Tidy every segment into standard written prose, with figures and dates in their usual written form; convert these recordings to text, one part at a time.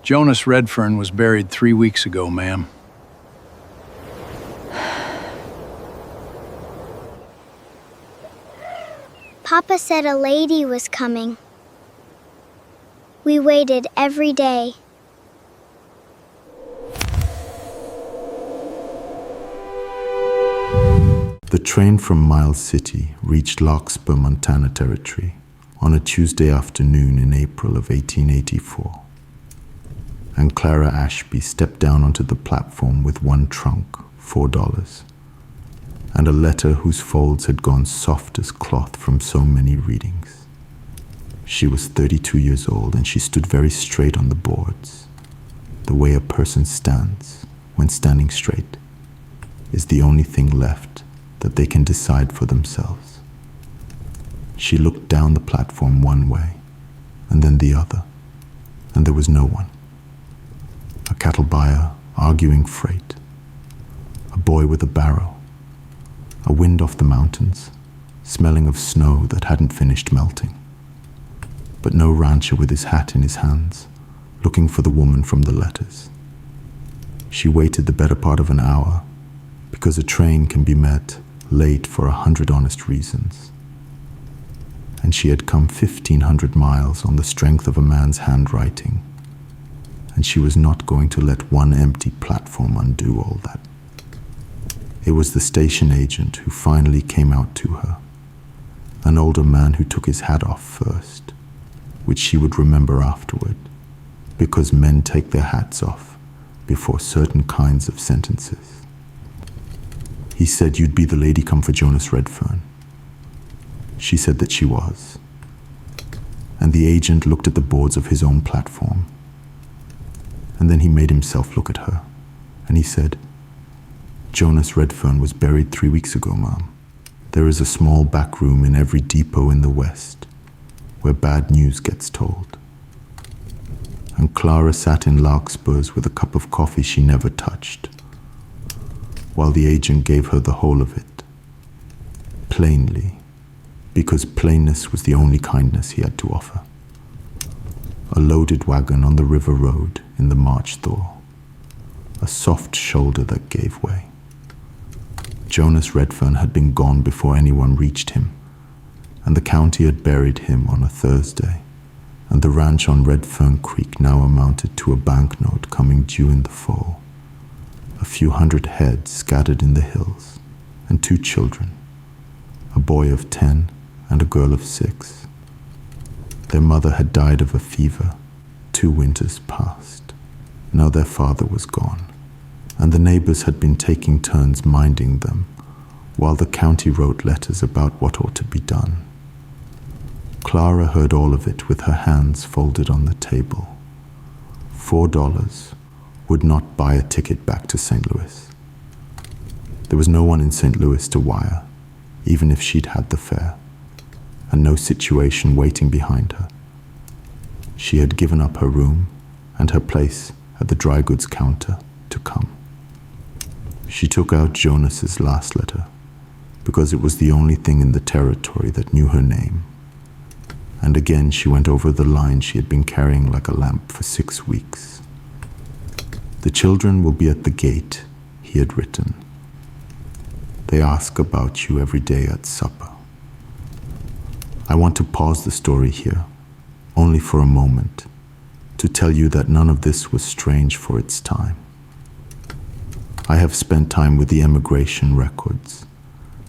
Jonas Redfern was buried 3 weeks ago, ma'am. Papa said a lady was coming. We waited every day. The train from Miles City reached Larkspur, Montana Territory on a Tuesday afternoon in April of 1884. And Clara Ashby stepped down onto the platform with one trunk, $4, and a letter whose folds had gone soft as cloth from so many readings. She was 32 years old, and she stood very straight on the boards. The way a person stands, when standing straight, is the only thing left that they can decide for themselves. She looked down the platform one way, and then the other, and there was no one. A cattle buyer arguing freight, a boy with a barrow, a wind off the mountains, smelling of snow that hadn't finished melting. But no rancher with his hat in his hands, looking for the woman from the letters. She waited the better part of an hour, because a train can be met late for 100 honest reasons. And she had come 1,500 miles on the strength of a man's handwriting, and she was not going to let one empty platform undo all that. It was the station agent who finally came out to her, an older man who took his hat off first, which she would remember afterward, because men take their hats off before certain kinds of sentences. He said, "You'd be the lady come for Jonas Redfern." She said that she was. And the agent looked at the boards of his own platform. And then he made himself look at her, and he said, "Jonas Redfern was buried 3 weeks ago, ma'am. There is a small back room in every depot in the West where bad news gets told." And Clara sat in Larkspurs with a cup of coffee she never touched, while the agent gave her the whole of it, plainly, because plainness was the only kindness he had to offer. A loaded wagon on the river road in the March thaw, a soft shoulder that gave way. Jonas Redfern had been gone before anyone reached him, and the county had buried him on a Thursday, and the ranch on Redfern Creek now amounted to a banknote coming due in the fall. A few hundred head scattered in the hills, and 2 children, a boy of 10 and a girl of 6. Their mother had died of a fever 2 winters past. Now their father was gone, and the neighbors had been taking turns minding them, while the county wrote letters about what ought to be done. Clara heard all of it with her hands folded on the table. $4 would not buy a ticket back to St. Louis. There was no one in St. Louis to wire, even if she'd had the fare, and no situation waiting behind her. She had given up her room and her place at the dry goods counter to come. She took out Jonas's last letter, because it was the only thing in the territory that knew her name. And again she went over the line she had been carrying like a lamp for 6 weeks. "The children will be at the gate," he had written. "They ask about you every day at supper." I want to pause the story here, only for a moment, to tell you that none of this was strange for its time. I have spent time with the emigration records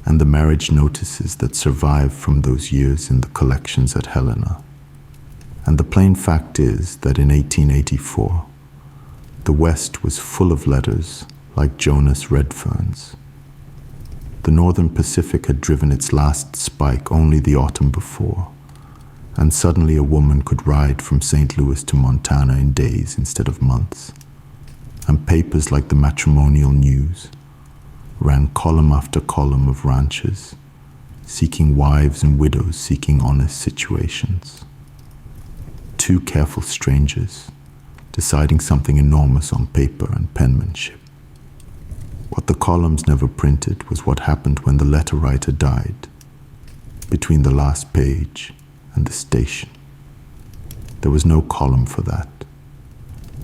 and the marriage notices that survive from those years in the collections at Helena. And the plain fact is that in 1884, the West was full of letters like Jonas Redfern's. The Northern Pacific had driven its last spike only the autumn before, and suddenly a woman could ride from St. Louis to Montana in days instead of months. And papers like the Matrimonial News ran column after column of ranchers seeking wives and widows seeking honest situations. 2 careful strangers deciding something enormous on paper and penmanship. What the columns never printed was what happened when the letter writer died, between the last page and the station. There was no column for that.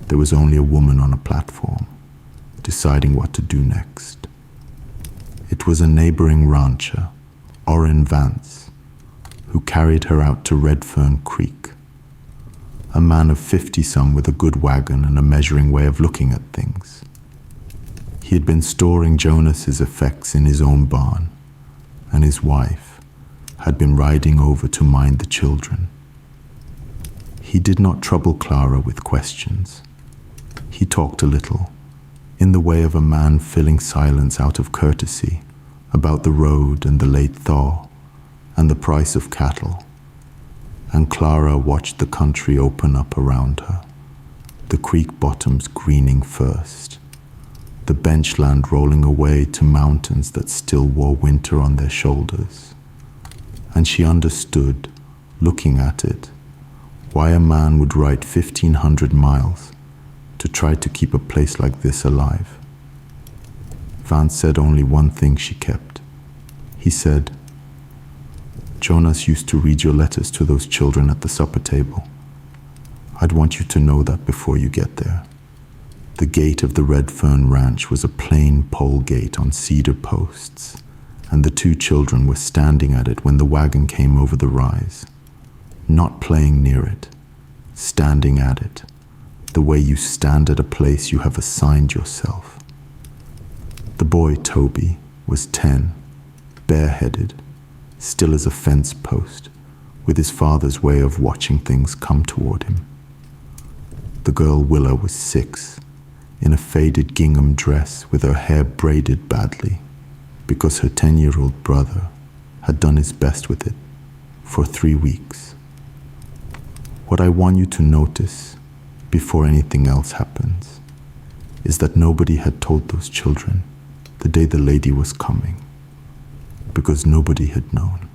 there was only a woman on a platform, deciding what to do next. It was a neighboring rancher, Orrin Vance, who carried her out to Redfern Creek. A man of 50-some with a good wagon and a measuring way of looking at things. He had been storing Jonas's effects in his own barn, and his wife had been riding over to mind the children. He did not trouble Clara with questions. He talked a little, in the way of a man filling silence out of courtesy, about the road and the late thaw, and the price of cattle. And Clara watched the country open up around her, the creek bottoms greening first, the benchland rolling away to mountains that still wore winter on their shoulders. And she understood, looking at it, why a man would ride 1,500 miles to try to keep a place like this alive. Vance said only one thing she kept. He said, "Jonas used to read your letters to those children at the supper table. I'd want you to know that before you get there." The gate of the Redfern ranch was a plain pole gate on cedar posts, and the two children were standing at it when the wagon came over the rise. Not playing near it, standing at it, the way you stand at a place you have assigned yourself. The boy, Toby, was 10, bareheaded, still as a fence post, with his father's way of watching things come toward him. The girl, Willa, was 6, in a faded gingham dress with her hair braided badly, because her 10-year-old brother had done his best with it for 3 weeks. What I want you to notice, before anything else happens, is that nobody had told those children the day the lady was coming, because nobody had known.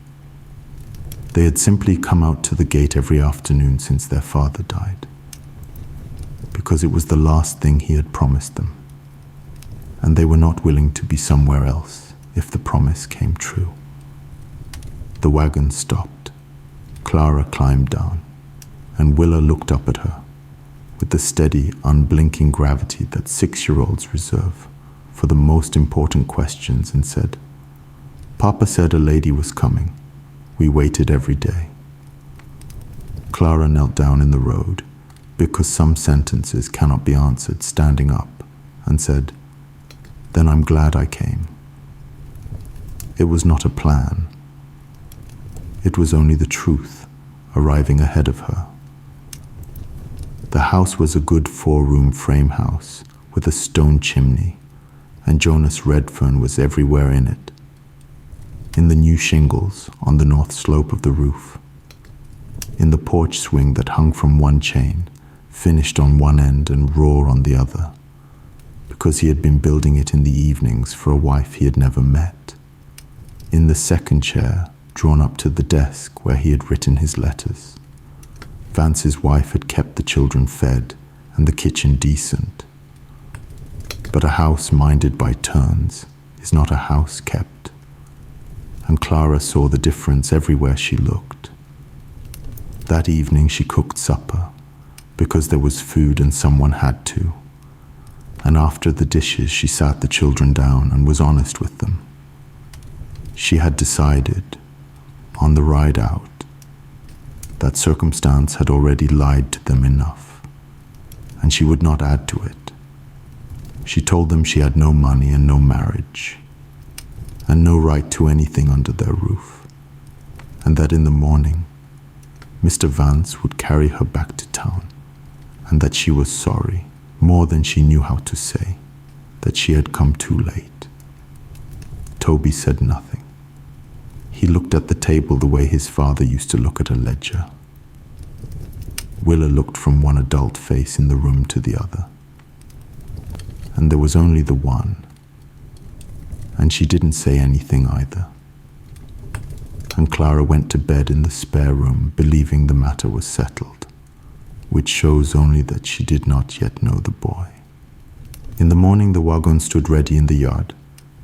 They had simply come out to the gate every afternoon since their father died, because it was the last thing he had promised them, and they were not willing to be somewhere else if the promise came true. The wagon stopped. Clara climbed down, and Willa looked up at her with the steady, unblinking gravity that 6-year-olds reserve for the most important questions, and said, "Papa said a lady was coming. We waited every day." Clara knelt down in the road, because some sentences cannot be answered standing up, and said, "Then I'm glad I came." It was not a plan. It was only the truth arriving ahead of her. The house was a good 4-room frame house with a stone chimney, and Jonas Redfern was everywhere in it. In the new shingles on the north slope of the roof, in the porch swing that hung from one chain, finished on one end and raw on the other, because he had been building it in the evenings for a wife he had never met. In the second chair, drawn up to the desk where he had written his letters, Vance's wife had kept the children fed and the kitchen decent. But a house minded by turns is not a house kept, and Clara saw the difference everywhere she looked. That evening she cooked supper, because there was food and someone had to, and after the dishes she sat the children down and was honest with them. She had decided, on the ride out, that circumstance had already lied to them enough, and she would not add to it. She told them she had no money and no marriage, and no right to anything under their roof, and that in the morning, Mr. Vance would carry her back to town, and that she was sorry, more than she knew how to say, that she had come too late. Toby said nothing. He looked at the table the way his father used to look at a ledger. Willa looked from one adult face in the room to the other, and there was only the one, and she didn't say anything either. And Clara went to bed in the spare room, believing the matter was settled, which shows only that she did not yet know the boy. In the morning the wagon stood ready in the yard,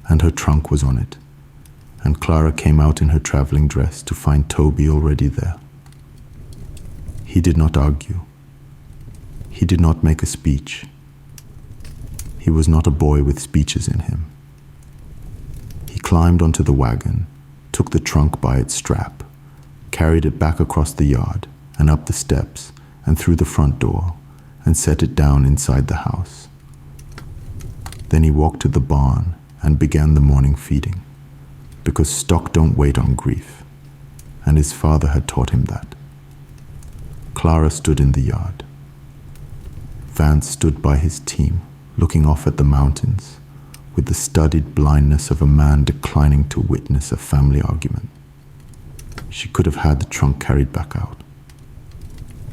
and her trunk was on it, and Clara came out in her traveling dress to find Toby already there. He did not argue. He did not make a speech. He was not a boy with speeches in him. He climbed onto the wagon, took the trunk by its strap, carried it back across the yard and up the steps and through the front door, and set it down inside the house. Then he walked to the barn and began the morning feeding, because stock don't wait on grief, and his father had taught him that. Clara stood in the yard. Vance stood by his team, looking off at the mountains, with the studied blindness of a man declining to witness a family argument. She could have had the trunk carried back out.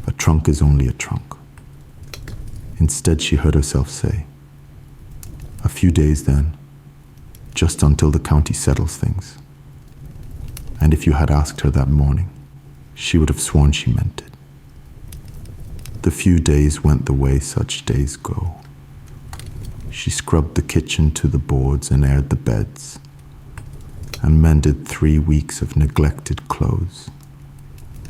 A trunk is only a trunk. Instead, she heard herself say, "A few days then, just until the county settles things." And if you had asked her that morning, she would have sworn she meant it. The few days went the way such days go. She scrubbed the kitchen to the boards and aired the beds, and mended 3 weeks of neglected clothes.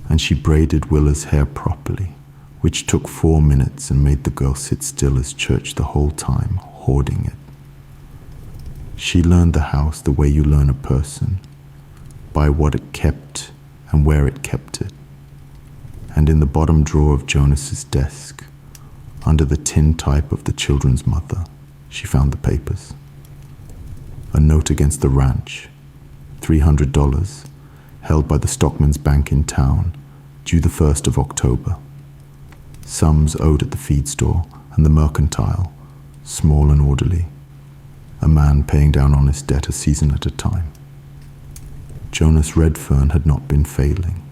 And she braided Willa's hair properly, which took 4 minutes and made the girl sit still as church the whole time, hoarding it. She learned the house the way you learn a person, by what it kept and where it kept it. And in the bottom drawer of Jonas's desk, under the tin type of the children's mother, she found the papers. A note against the ranch, $300, held by the stockman's bank in town, due the 1st of October. Sums owed at the feed store and the mercantile, small and orderly. A man paying down on his debt a season at a time. Jonas Redfern had not been failing.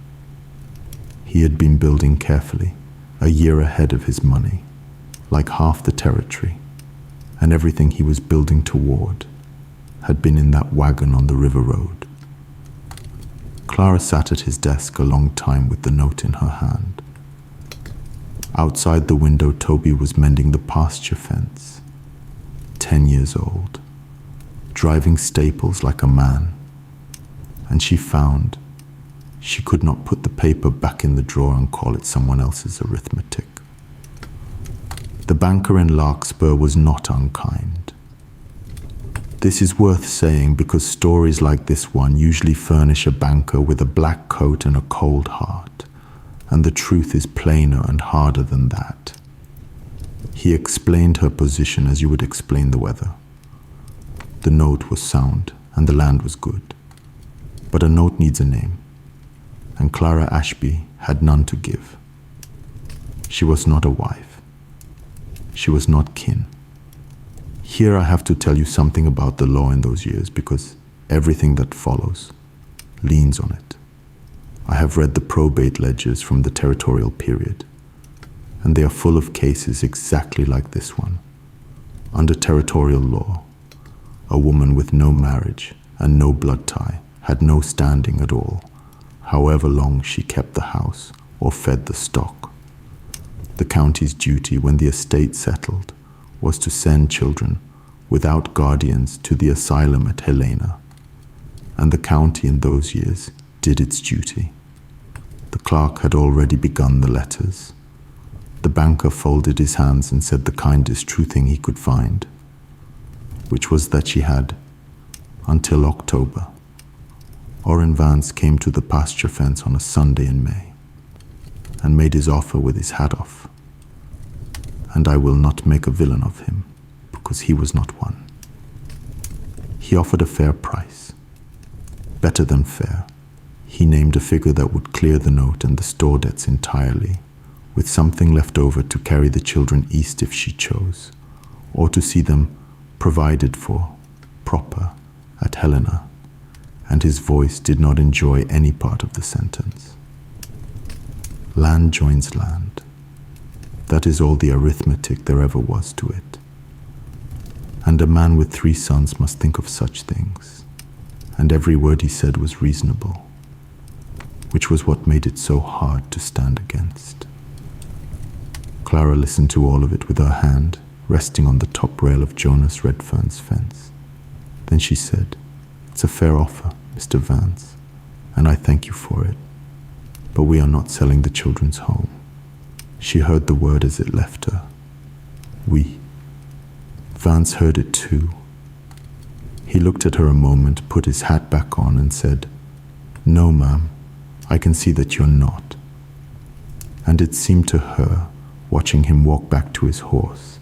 He had been building carefully, a year ahead of his money, like half the territory, and everything he was building toward had been in that wagon on the river road. Clara sat at his desk a long time with the note in her hand. Outside the window, Toby was mending the pasture fence, 10 years old, driving staples like a man, and she found she could not put the paper back in the drawer and call it someone else's arithmetic. The banker in Larkspur was not unkind. This is worth saying because stories like this one usually furnish a banker with a black coat and a cold heart, and the truth is plainer and harder than that. He explained her position as you would explain the weather. The note was sound and the land was good, but a note needs a name, and Clara Ashby had none to give. She was not a wife. She was not kin. Here I have to tell you something about the law in those years, because everything that follows leans on it. I have read the probate ledgers from the Territorial period, and they are full of cases exactly like this one. Under Territorial law, a woman with no marriage and no blood tie had no standing at all, however long she kept the house or fed the stock. The county's duty when the estate settled was to send children without guardians to the asylum at Helena, and the county in those years did its duty. The clerk had already begun the letters. The banker folded his hands and said the kindest true thing he could find, which was that she had until October. Orrin Vance came to the pasture fence on a Sunday in May and made his offer with his hat off. And I will not make a villain of him, because he was not one. He offered a fair price, better than fair. He named a figure that would clear the note and the store debts entirely, with something left over to carry the children east if she chose, or to see them provided for, proper, at Helena, and his voice did not enjoy any part of the sentence. Land joins land. That is all the arithmetic there ever was to it. And a man with 3 sons must think of such things, and every word he said was reasonable, which was what made it so hard to stand against. Clara listened to all of it with her hand resting on the top rail of Jonas Redfern's fence. Then she said, "It's a fair offer, Mr. Vance, and I thank you for it, but we are not selling the children's home. She heard the word as it left her. We. Vance heard it too. He looked at her a moment, put his hat back on and said, "No, ma'am, I can see that you're not." And it seemed to her, watching him walk back to his horse,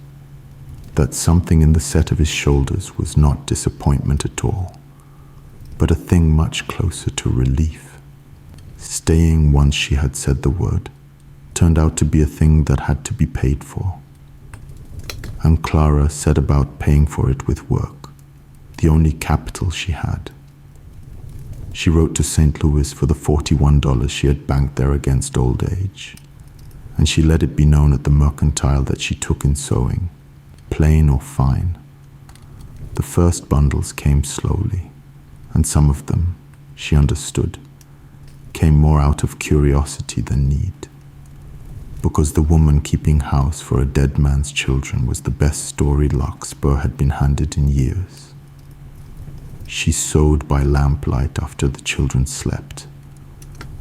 that something in the set of his shoulders was not disappointment at all, but a thing much closer to relief. Staying once she had said the word turned out to be a thing that had to be paid for. And Clara set about paying for it with work, the only capital she had. She wrote to St. Louis for the $41 she had banked there against old age, and she let it be known at the mercantile that she took in sewing, plain or fine. The first bundles came slowly, and some of them, she understood, came more out of curiosity than need, because the woman keeping house for a dead man's children was the best story Larkspur had been handed in years. She sewed by lamplight after the children slept,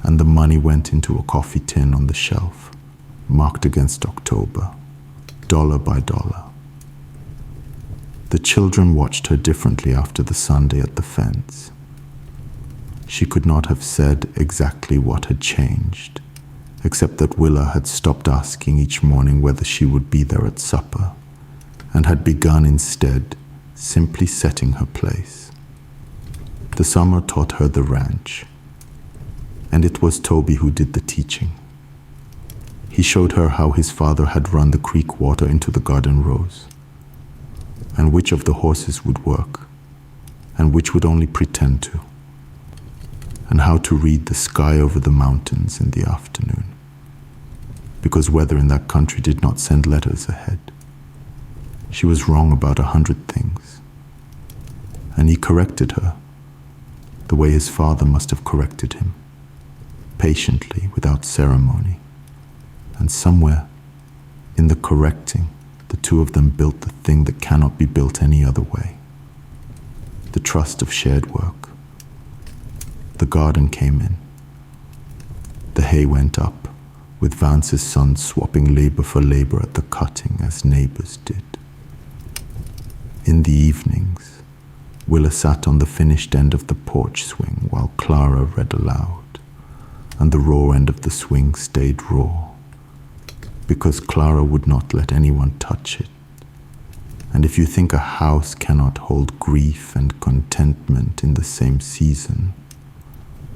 and the money went into a coffee tin on the shelf, marked against October, dollar by dollar. The children watched her differently after the Sunday at the fence. She could not have said exactly what had changed, except that Willa had stopped asking each morning whether she would be there at supper, and had begun instead simply setting her place. The summer taught her the ranch, and it was Toby who did the teaching. He showed her how his father had run the creek water into the garden rows, and which of the horses would work, and which would only pretend to, and how to read the sky over the mountains in the afternoon, because weather in that country did not send letters ahead. She was wrong about 100 things, and he corrected her, the way his father must have corrected him, patiently, without ceremony. And somewhere, in the correcting, the two of them built the thing that cannot be built any other way, the trust of shared work. The garden came in. The hay went up, with Vance's son swapping labor for labor at the cutting as neighbors did. In the evenings, Willa sat on the finished end of the porch swing while Clara read aloud, and the raw end of the swing stayed raw, because Clara would not let anyone touch it. And if you think a house cannot hold grief and contentment in the same season,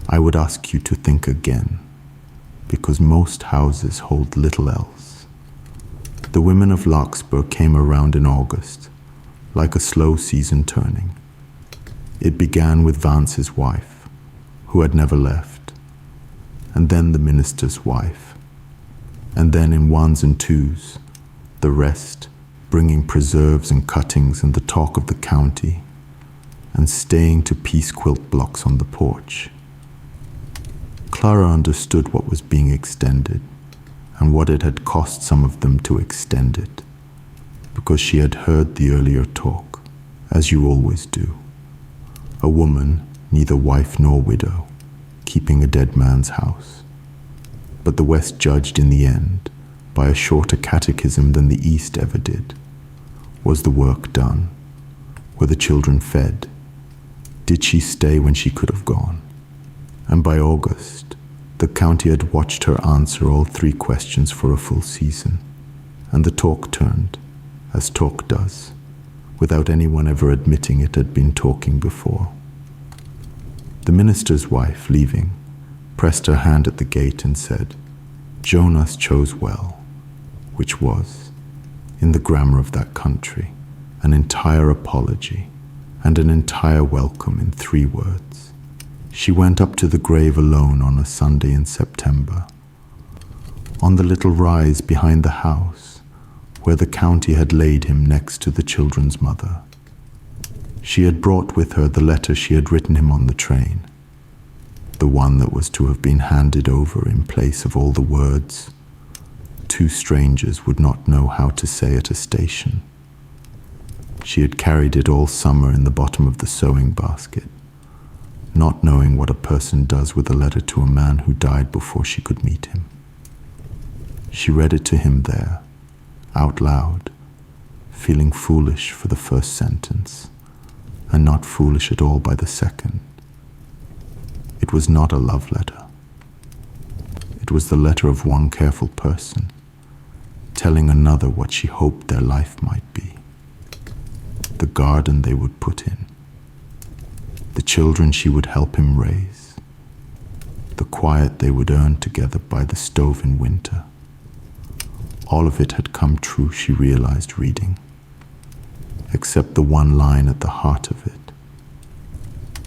I would ask you to think again, because most houses hold little else. The women of Larkspur came around in August, like a slow season turning. It began with Vance's wife, who had never left, and then the minister's wife, and then in ones and twos, the rest, bringing preserves and cuttings and the talk of the county, and staying to piece quilt blocks on the porch. Clara understood what was being extended, and what it had cost some of them to extend it, because she had heard the earlier talk, as you always do. A woman, neither wife nor widow, keeping a dead man's house. But the West judged in the end, by a shorter catechism than the East ever did. Was the work done? Were the children fed? Did she stay when she could have gone? And by August, the county had watched her answer all 3 questions for a full season, and the talk turned, as talk does, without anyone ever admitting it had been talking before. The minister's wife, leaving, pressed her hand at the gate and said, "Jonas chose well," which was, in the grammar of that country, an entire apology and an entire welcome in 3 words. She went up to the grave alone on a Sunday in September. On the little rise behind the house, where the county had laid him next to the children's mother, she had brought with her the letter she had written him on the train, the one that was to have been handed over in place of all the words 2 strangers would not know how to say at a station. She had carried it all summer in the bottom of the sewing basket, not knowing what a person does with a letter to a man who died before she could meet him. She read it to him there, out loud, feeling foolish for the first sentence, and not foolish at all by the second. It was not a love letter. It was the letter of one careful person, telling another what she hoped their life might be, the garden they would put in, the children she would help him raise, the quiet they would earn together by the stove in winter. All of it had come true, she realized reading, except the one line at the heart of it.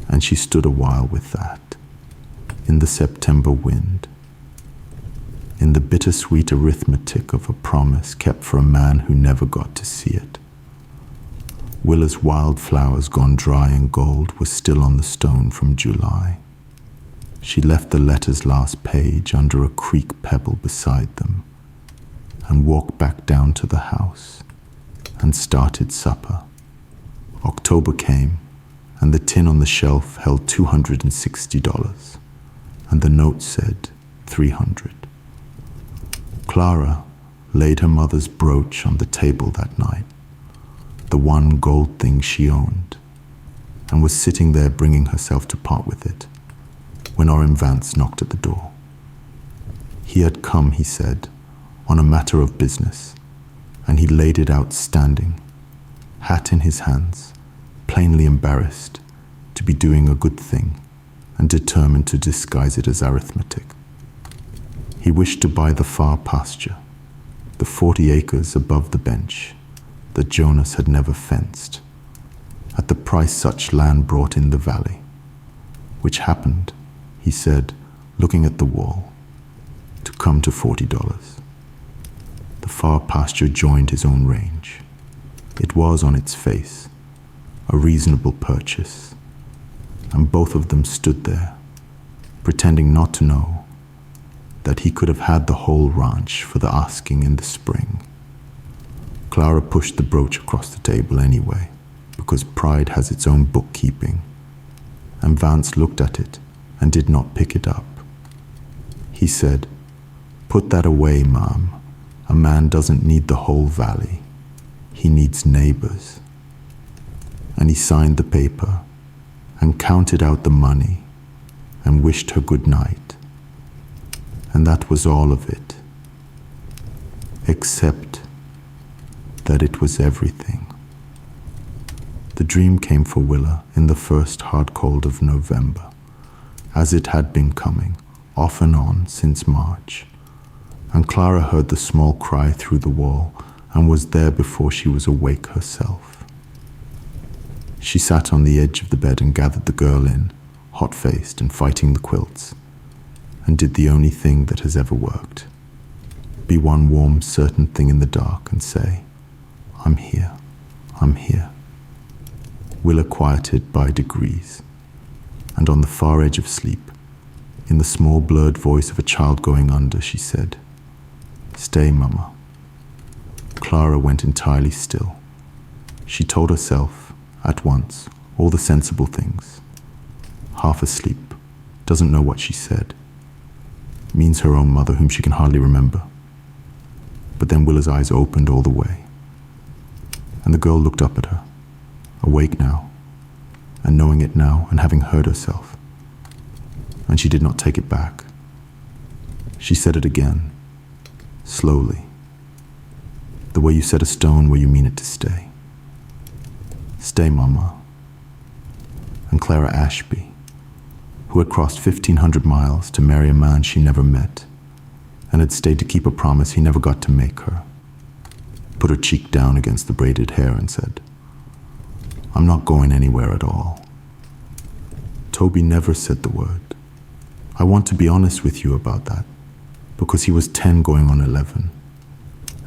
And she stood a while with that, in the September wind, in the bittersweet arithmetic of a promise kept for a man who never got to see it. Willa's wildflowers gone dry and gold were still on the stone from July. She left the letter's last page under a creek pebble beside them and walked back down to the house and started supper. October came, and the tin on the shelf held $260, and the note said $300. Clara laid her mother's brooch on the table that night, the one gold thing she owned, and was sitting there bringing herself to part with it, when Orrin Vance knocked at the door. He had come, he said, on a matter of business, and he laid it out standing, hat in his hands, plainly embarrassed to be doing a good thing and determined to disguise it as arithmetic. He wished to buy the far pasture, the 40 acres above the bench that Jonas had never fenced, at the price such land brought in the valley, which happened, he said, looking at the wall, to come to $40. The far pasture joined his own range. It was, on its face, a reasonable purchase, and both of them stood there, pretending not to know that he could have had the whole ranch for the asking in the spring. Clara pushed the brooch across the table anyway, because pride has its own bookkeeping, and Vance looked at it and did not pick it up. He said, "Put that away, Ma'am. A man doesn't need the whole valley. He needs neighbors." And he signed the paper and counted out the money and wished her good night. And that was all of it, except that it was everything. The dream came for Willa in the first hard cold of November, as it had been coming, off and on, since March. And Clara heard the small cry through the wall and was there before she was awake herself. She sat on the edge of the bed and gathered the girl in, hot-faced and fighting the quilts, and did the only thing that has ever worked. Be one warm, certain thing in the dark and say, "I'm here, I'm here." Willa quieted by degrees, and on the far edge of sleep, in the small blurred voice of a child going under, she said, "Stay, Mama." Clara went entirely still. She told herself, at once, all the sensible things. Half asleep, doesn't know what she said. Means her own mother, whom she can hardly remember. But then Willa's eyes opened all the way, and the girl looked up at her, awake now, and knowing it now, and having heard herself. And she did not take it back. She said it again, slowly, the way you set a stone where you mean it to stay. "Stay, Mama." And Clara Ashby, who had crossed 1,500 miles to marry a man she never met, and had stayed to keep a promise he never got to make her, put her cheek down against the braided hair and said, "I'm not going anywhere at all." Toby never said the word. I want to be honest with you about that, because he was 10 going on 11,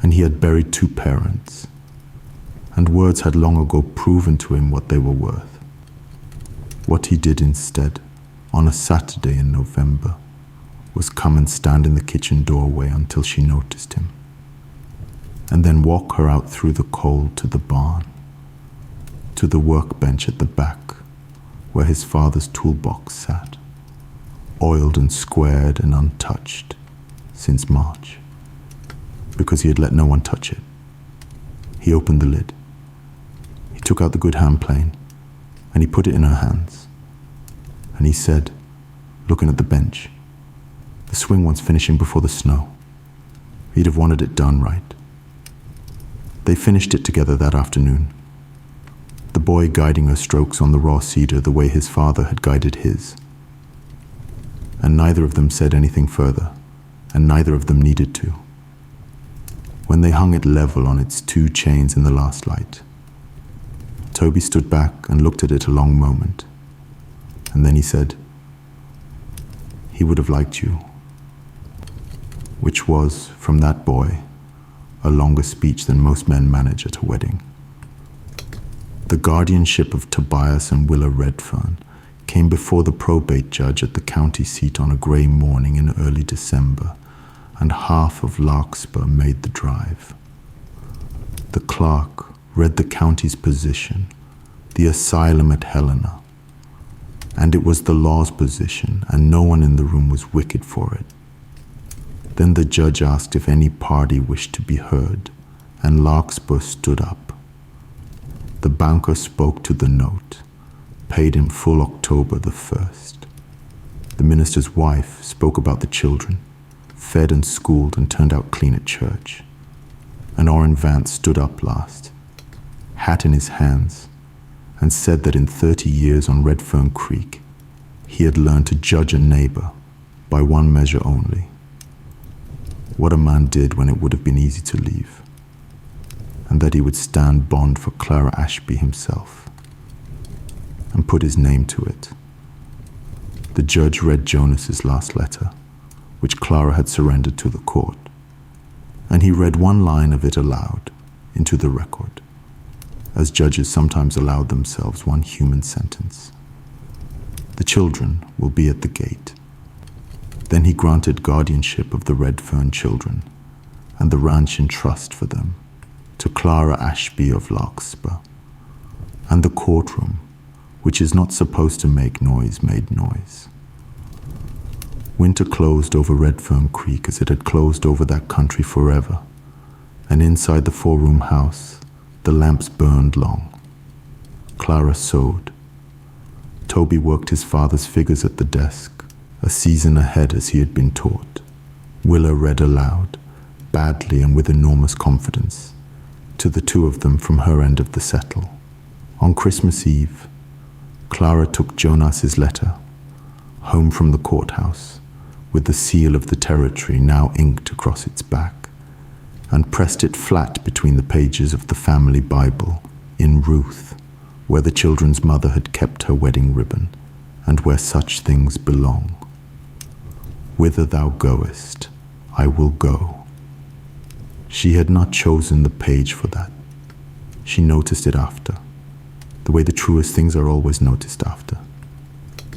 and he had buried 2 parents, and words had long ago proven to him what they were worth. What he did instead, on a Saturday in November, was come and stand in the kitchen doorway until she noticed him, and then walk her out through the cold to the barn, to the workbench at the back, where his father's toolbox sat, oiled and squared and untouched since March. because he had let no one touch it. He opened the lid. He took out the good hand plane, and he put it in her hands. And he said, looking at the bench, the swing wants finishing before the snow. He'd have wanted it done right. They finished it together that afternoon, the boy guiding her strokes on the raw cedar the way his father had guided his. And neither of them said anything further, and neither of them needed to. When they hung it level on its two chains in the last light, Toby stood back and looked at it a long moment, and then he said, he would have liked you, which was, from that boy, a longer speech than most men manage at a wedding. The guardianship of Tobias and Willa Redfern came before the probate judge at the county seat on a grey morning in early December, and half of Larkspur made the drive. The clerk read the county's position, the asylum at Helena, and it was the law's position, and no one in the room was wicked for it. Then the judge asked if any party wished to be heard, and Larkspur stood up. The banker spoke to the note, paid in full October the 1st. The minister's wife spoke about the children, fed and schooled and turned out clean at church. And Orrin Vance stood up last, hat in his hands, and said that in 30 years on Redfern Creek, he had learned to judge a neighbor by one measure only: what a man did when it would have been easy to leave, and that he would stand bond for Clara Ashby himself, and put his name to it. The judge read Jonas's last letter, which Clara had surrendered to the court, and he read one line of it aloud into the record, as judges sometimes allowed themselves one human sentence. The children will be at the gate. Then he granted guardianship of the Redfern children and the ranch in trust for them to Clara Ashby of Larkspur. And the courtroom, which is not supposed to make noise, made noise. Winter closed over Redfern Creek as it had closed over that country forever, and inside the four-room house, the lamps burned long. Clara sewed. Toby worked his father's figures at the desk, a season ahead as he had been taught. Willa read aloud, badly and with enormous confidence, to the two of them from her end of the settle. On Christmas Eve, Clara took Jonas's letter, home from the courthouse, with the seal of the Territory now inked across its back, and pressed it flat between the pages of the family Bible in Ruth, where the children's mother had kept her wedding ribbon, and where such things belong. Whither thou goest, I will go. She had not chosen the page for that. She noticed it after, the way the truest things are always noticed after.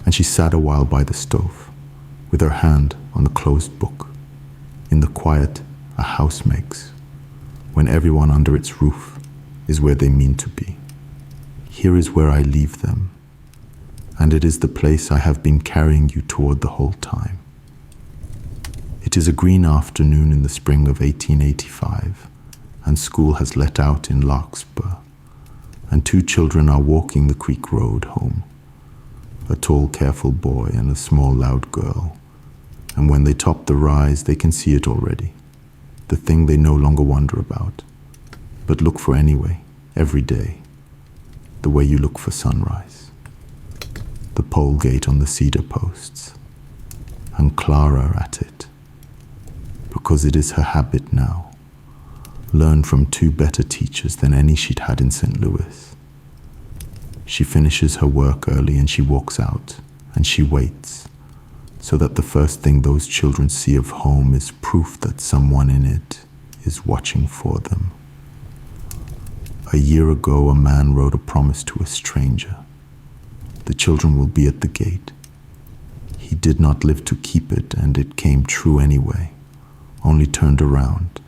And she sat a while by the stove, with her hand on the closed book, in the quiet a house makes, when everyone under its roof is where they mean to be. Here is where I leave them, and it is the place I have been carrying you toward the whole time. It is a green afternoon in the spring of 1885, and school has let out in Larkspur, and two children are walking the creek road home, a tall, careful boy and a small, loud girl, and when they top the rise, they can see it already, the thing they no longer wonder about, but look for anyway, every day, the way you look for sunrise. The pole gate on the cedar posts, and Clara at it, because it is her habit now, learned from two better teachers than any she'd had in St. Louis. She finishes her work early and she walks out, and she waits, so that the first thing those children see of home is proof that someone in it is watching for them. A year ago, a man wrote a promise to a stranger. The children will be at the gate. He did not live to keep it, and it came true anyway, only turned around,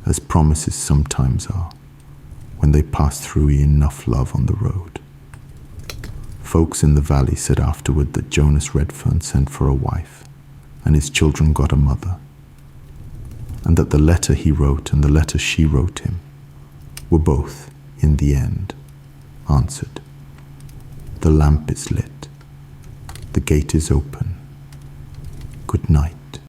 as promises sometimes are, when they pass through enough love on the road. Folks in the valley said afterward that Jonas Redfern sent for a wife, and his children got a mother. and that the letter he wrote and the letter she wrote him were both, in the end, answered. The lamp is lit. The gate is open. Good night.